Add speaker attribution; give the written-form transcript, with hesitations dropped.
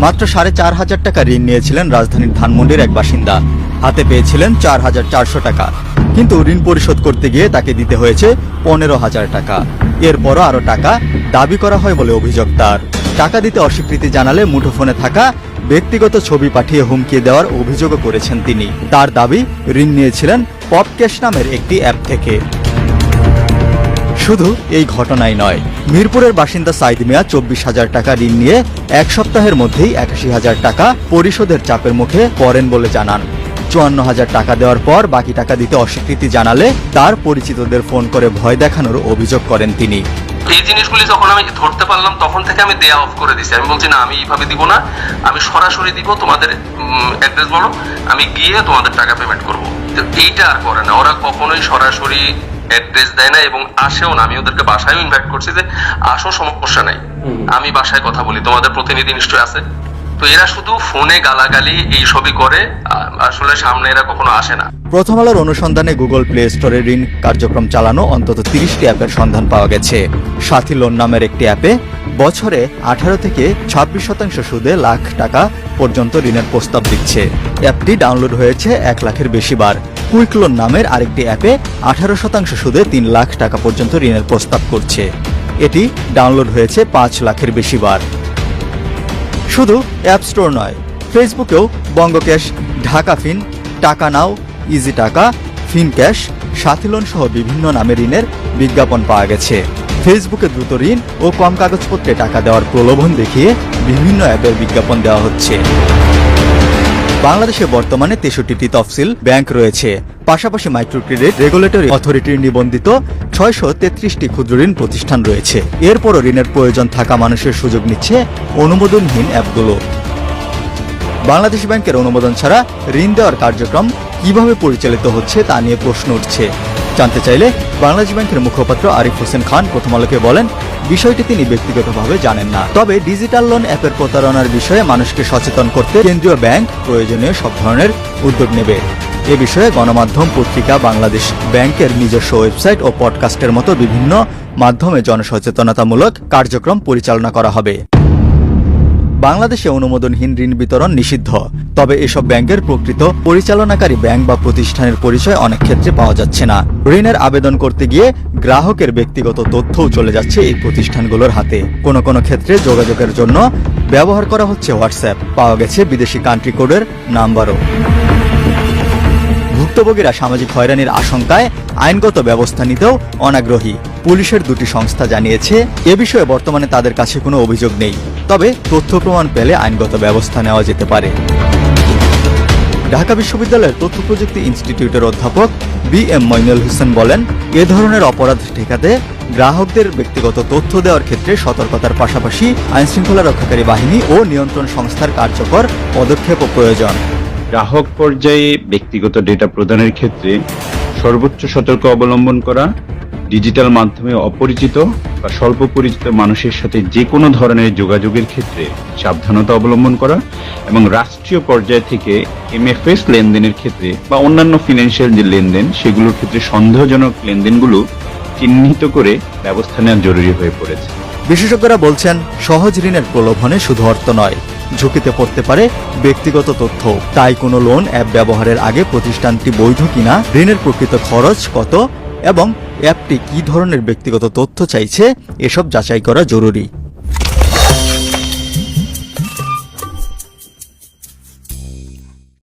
Speaker 1: মাত্র ৪,৫০০ টাকা ঋণ নিয়েছিলেন রাজধানীর ধানমন্ডির এক বাসিন্দা। হাতে পেয়েছিলেন ৪,৪০০ টাকা, কিন্তু ঋণ পরিশোধ করতে গিয়ে তাকে দিতে হয়েছে ১৫,০০০ টাকা। এরপরও আরও টাকা দাবি করা হয় বলে অভিযোগ তার। টাকা দিতে অস্বীকৃতি জানালে মুঠোফোনে থাকা ব্যক্তিগত ছবি পাঠিয়ে হুমকি দেওয়ার অভিযোগও করেছেন তিনি। তার দাবি, ঋণ নিয়েছিলেন পপক্যাশ নামের একটি অ্যাপ থেকে। শুধু এই ঘটনাই নয়, মিরপুরের বাসিন্দা সাইদ মিয়া ২৪,০০০ টাকা ঋণ নিয়ে এক সপ্তাহের মধ্যেই ৮১,০০০ টাকা পরিশোধের চাপের মুখে পড়েন বলে জানান। ৫৪,০০০ টাকা দেওয়ার পর বাকি টাকা দিতে অস্বীকৃতি জানালে তার পরিচিতদের ফোন করে ভয় দেখানোর অভিযোগ করেন তিনি।
Speaker 2: এই জিনিসগুলি যখন আমি ধরতে পারলাম তখন থেকে আমি দেয়া অফ করে দিছি। আমি বলছি না, আমি এইভাবে দিব না, আমি সরাসরি দিব, তোমাদের অ্যাড্রেস বলো, আমি গিয়ে তোমাদের টাকা পেমেন্ট করব। তো এইটা আর করে না, ওরা কখনোই সরাসরি অ্যাড্রেস দেয় না এবং আসেও না। আমি ওদেরকে বাসায়ও ইনভাইট করছি যে আসো, সমস্যা নাই, আমি বাসায় কথা বলি, তোমাদের প্রতিনিধি নিশ্চয়ই আছে। তো এরা শুধু ফোনে গালাগালি এইসবই করে, আসলে সামনে এরা কখনো আসে না।
Speaker 1: প্রথম আলোর অনুসন্ধানে গুগল প্লে স্টোরে ঋণ কার্যক্রম চালানো অন্তত ৩০টি অ্যাপের সন্ধান পাওয়া গেছে। সাথী লোন নামের একটি অ্যাপে বছরে ১৮ থেকে ২৬% সুদে লাখ টাকা পর্যন্ত ঋণের প্রস্তাব দিচ্ছে। অ্যাপটি ডাউনলোড হয়েছে ১ লাখের বেশি বার। কুইক লোন নামের আরেকটি অ্যাপে 18% সুদে ৩ লাখ টাকা পর্যন্ত ঋণের প্রস্তাব করছে। এটি ডাউনলোড হয়েছে ৫ লাখের বেশি বার। শুধু অ্যাপ স্টোর নয়, ফেসবুকেও বঙ্গক্যাশ, ঢাকাফিন, টাকা নাও, ইজি টাকা, ফিনক্যাশ, সাথী লোন সহ বিভিন্ন নামে ঋণের বিজ্ঞাপন পাওয়া গেছে। ফেসবুকে দ্রুত ঋণ ও কম কাগজপত্রে টাকা দেওয়ার প্রলোভন দেখিয়ে বিভিন্ন অ্যাপের বিজ্ঞাপন দেওয়া হচ্ছে। বাংলাদেশে বর্তমানে ৬৩টি তফসিল ব্যাংক রয়েছে। পাশাপাশি মাইক্রো ক্রেডিট রেগুলেটরি অথরিটির নিবন্ধিত ৬৩৩টি ক্ষুদ্র ঋণ প্রতিষ্ঠান রয়েছে। এরপরও ঋণের প্রয়োজন থাকা মানুষের সুযোগ নিচ্ছে অনুমোদনহীন অ্যাপগুলো। বাংলাদেশ ব্যাংকের অনুমোদন ছাড়া ঋণ দেওয়ার কার্যক্রম কিভাবে পরিচালিত হচ্ছে তা নিয়ে প্রশ্ন উঠছে। জানতে চাইলে বাংলাদেশ ব্যাংকের মুখপাত্র আরিফ হোসেন খান প্রথম আলোকে বলেন, বিষয়টি তিনি ব্যক্তিগতভাবে জানেন না, তবে ডিজিটাল লোন অ্যাপের প্রতারণার বিষয়ে মানুষকে সচেতন করতে কেন্দ্রীয় ব্যাংক প্রয়োজনীয় সব ধরনের উদ্যোগ নেবে। এ বিষয়ে গণমাধ্যম, পত্রিকা, বাংলাদেশ ব্যাংকের নিজস্ব ওয়েবসাইট ও পডকাস্টের মতো বিভিন্ন মাধ্যমে জনসচেতনতামূলক কার্যক্রম পরিচালনা করা হবে। বাংলাদেশে অনুমোদনহীন ঋণ বিতরণ নিষিদ্ধ, তবে এসব ব্যাংকের প্রকৃত পরিচালনাকারী ব্যাংক বা প্রতিষ্ঠানের পরিচয় অনেক ক্ষেত্রে পাওয়া যাচ্ছে না। ঋণের আবেদন করতে গিয়ে গ্রাহকের ব্যক্তিগত তথ্যও চলে যাচ্ছে এই প্রতিষ্ঠানগুলোর হাতে। কোনো কোনো ক্ষেত্রে যোগাযোগের জন্য ব্যবহার করা হচ্ছে হোয়াটসঅ্যাপ। পাওয়া গেছে বিদেশি কান্ট্রি কোডের নাম্বারও। ভুক্তভোগীরা সামাজিক হয়রানির আশঙ্কায় আইনগত ব্যবস্থা নিতেও অনাগ্রহী। পুলিশের দুটি সংস্থা জানিয়েছে, এ বিষয়ে বর্তমানে তাদের কাছে কোনো অভিযোগ নেই, তবে তথ্য প্রমাণ পেলে আইনগত ব্যবস্থা নেওয়া যেতে পারে। ঢাকা বিশ্ববিদ্যালয়ের তথ্য প্রযুক্তি ইনস্টিটিউটের অধ্যাপক বি.এম. মইনুল হোসেন বলেন, এ ধরনের অপরাধ ঠেকাতে গ্রাহকদের ব্যক্তিগত তথ্য দেওয়ার ক্ষেত্রে সতর্কতার পাশাপাশি আইনশৃঙ্খলা রক্ষাকারী বাহিনী ও নিয়ন্ত্রণ সংস্থার কার্যকর পদক্ষেপও প্রয়োজন।
Speaker 3: গ্রাহক পর্যায়ে ব্যক্তিগত ডেটা প্রদানের ক্ষেত্রে সর্বোচ্চ সতর্ক অবলম্বন করা, ডিজিটাল মাধ্যমে অপরিচিত বা স্বল্প পরিচিত মানুষের সাথে যে কোনো ধরনের যোগাযোগের ক্ষেত্রে সাবধানতা অবলম্বন করা এবং রাষ্ট্রীয় পর্যায় থেকে এমএফএস লেনদেনের ক্ষেত্রে বা অন্যান্য ফিনান্সিয়াল যে লেনদেন সেগুলোর ক্ষেত্রে সন্দেহজনক লেনদেনগুলো চিহ্নিত করে ব্যবস্থা নেওয়া জরুরি হয়ে পড়েছে।
Speaker 1: বিশেষজ্ঞরা বলছেন, সহজ ঋণের প্রলোভনে শুধু অর্থ নয়, ঝুঁকিতে পড়তে পারে ব্যক্তিগত তথ্য। তাই কোনো লোন অ্যাপ ব্যবহারের আগে প্রতিষ্ঠানটি বৈধ কিনা, ঋণের প্রকৃত খরচ কত এবং অ্যাপটি কী ধরনের ব্যক্তিগত তথ্য চাইছে, এসব যাচাই করা জরুরি।